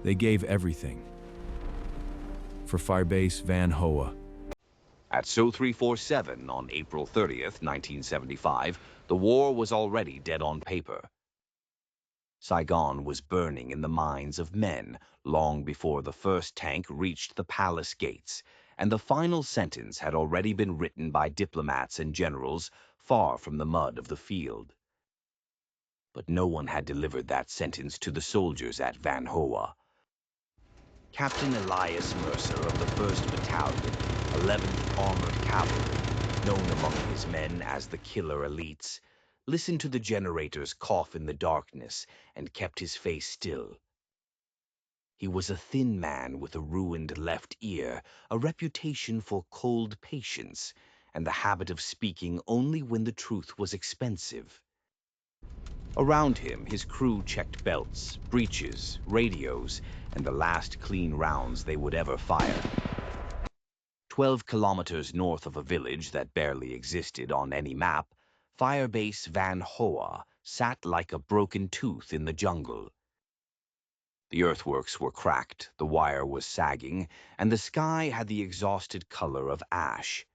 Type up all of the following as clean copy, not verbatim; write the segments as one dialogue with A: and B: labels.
A: They gave everything. For Firebase Van Hoa.
B: At So 347 on April 30th, 1975, the war was already dead on paper. Saigon was burning in the minds of men long before the first tank reached the palace gates, and the final sentence had already been written by diplomats and generals far from the mud of the field. But no one had delivered that sentence to the soldiers at Van Hoa. Captain Elias Mercer of the 1st Battalion, 11th Armored Cavalry, known among his men as the Killer Elites, listened to the generators cough in the darkness and kept his face still. He was a thin man with a ruined left ear, a reputation for cold patience, and the habit of speaking only when the truth was expensive. Around him, his crew checked belts, breeches, radios, and the last clean rounds they would ever fire. 12 kilometers north of a village that barely existed on any map, Firebase Van Hoa sat like a broken tooth in the jungle. The earthworks were cracked, the wire was sagging, and the sky had the exhausted color of ash.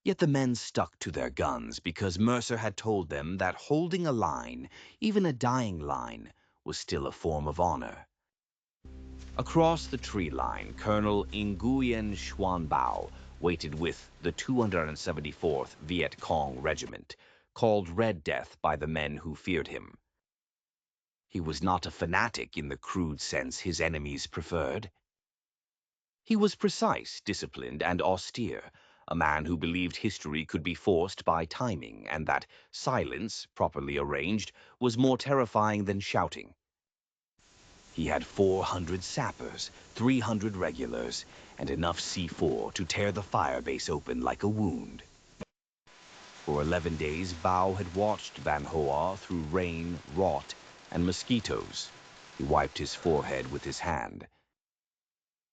B: Yet the men stuck to their guns because Mercer had told them that holding a line, even a dying line, was still a form of honor. Across the tree line, Colonel Nguyen Xuan waited with the 274th Viet Cong Regiment, called Red Death by the men who feared him. He was not a fanatic in the crude sense his enemies preferred. He was precise, disciplined, and austere, a man who believed history could be forced by timing, and that silence, properly arranged, was more terrifying than shouting. He had 400 sappers, 300 regulars, and enough C4 to tear the firebase open like a wound. For 11 days, Bao had watched Van Hoa through rain, rot, and mosquitoes. He wiped his forehead with his hand.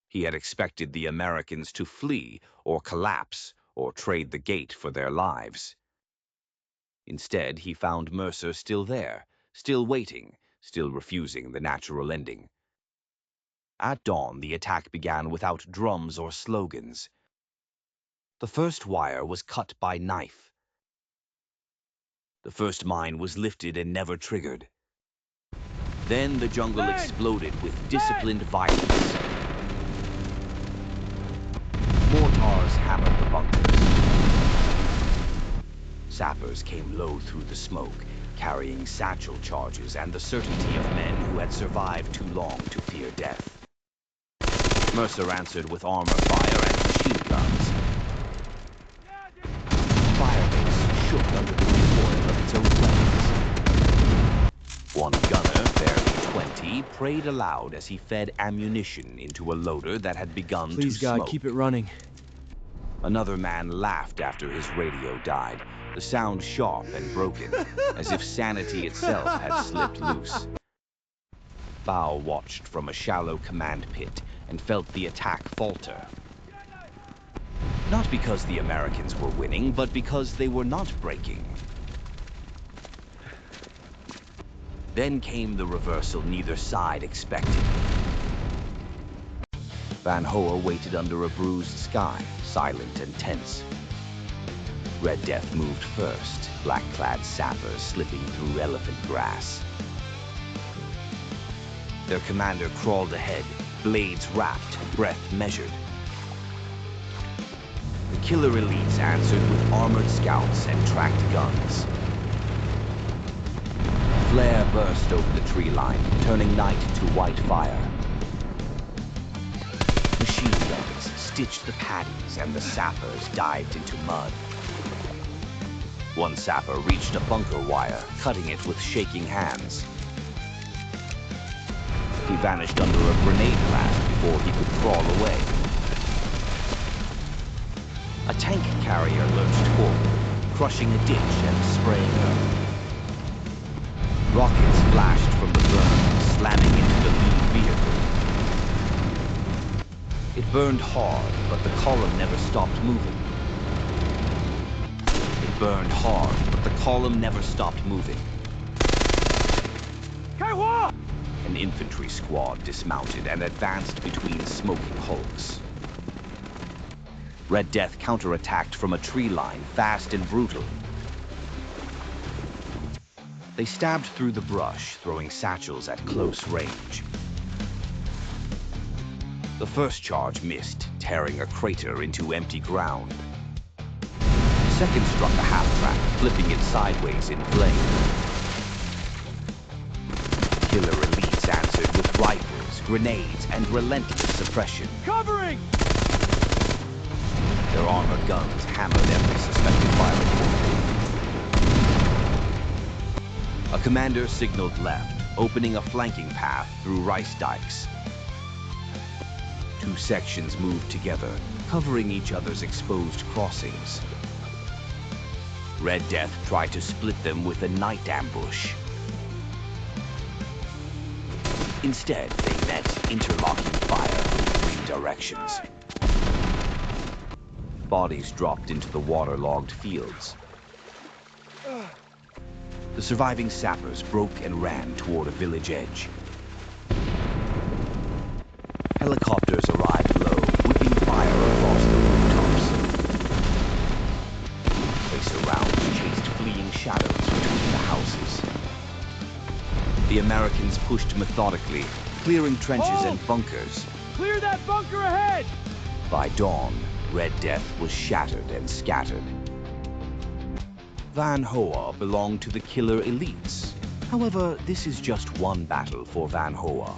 B: He had expected the Americans to flee or collapse or trade the gate for their lives. Instead, he found Mercer still there, still waiting, still refusing the natural ending. At dawn, the attack began without drums or slogans. The first wire was cut by knife. The first mine was lifted and never triggered. Then the jungle exploded with disciplined violence. Mortars hammered the bunkers. Sappers came low through the smoke, carrying satchel charges and the certainty of men who had survived too long to fear death. Mercer answered with armor fire and machine guns. Firebase shook under the recoil of its own weapons. One gunner, barely 20, prayed aloud as he fed ammunition into a loader that had begun to smoke.
A: Please, God, keep it running.
B: Another man laughed after his radio died, the sound sharp and broken, as if sanity itself had slipped loose. Bao watched from a shallow command pit and felt the attack falter. Not because the Americans were winning, but because they were not breaking. Then came the reversal neither side expected. Van Hoa waited under a bruised sky, silent and tense. Red Death moved first, black-clad sappers slipping through elephant grass. Their commander crawled ahead, blades wrapped, breath measured. The Killer Elites answered with armored scouts and tracked guns. Flare burst over the tree line, turning night to white fire. Machine guns stitched the paddies and the sappers dived into mud. One sapper reached a bunker wire, cutting it with shaking hands. He vanished under a grenade blast before he could crawl away. A tank carrier lurched forward, crushing a ditch and spraying earth. Rockets flashed from the burn, slamming into the lead vehicle. It burned hard, but the column never stopped moving. It burned hard, but the column never stopped moving. And American infantry squad dismounted and advanced between smoking hulks. Red Death counterattacked from a tree line, fast and brutal. They stabbed through the brush, throwing satchels at close range. The first charge missed, tearing a crater into empty ground. The second struck a half-track, flipping it sideways in flame. Killer elites answered with rifles, grenades, and relentless suppression.
C: Covering!
B: Their armored guns hammered every suspected firing point. A commander signaled left, opening a flanking path through rice dikes. Two sections moved together, covering each other's exposed crossings. Red Death tried to split them with a night ambush. Instead, they met interlocking fire from 3 directions. Bodies dropped into the waterlogged fields. The surviving sappers broke and ran toward a village edge. Helicopters arrived below, whipping fire across the rooftops. Tracer rounds chased fleeing shadows between the houses. The Americans pushed methodically, clearing trenches and bunkers.
C: Clear that bunker ahead!
B: By dawn, Red Death was shattered and scattered. Van Hoa belonged to the killer elites. However, this is just one battle for Van Hoa.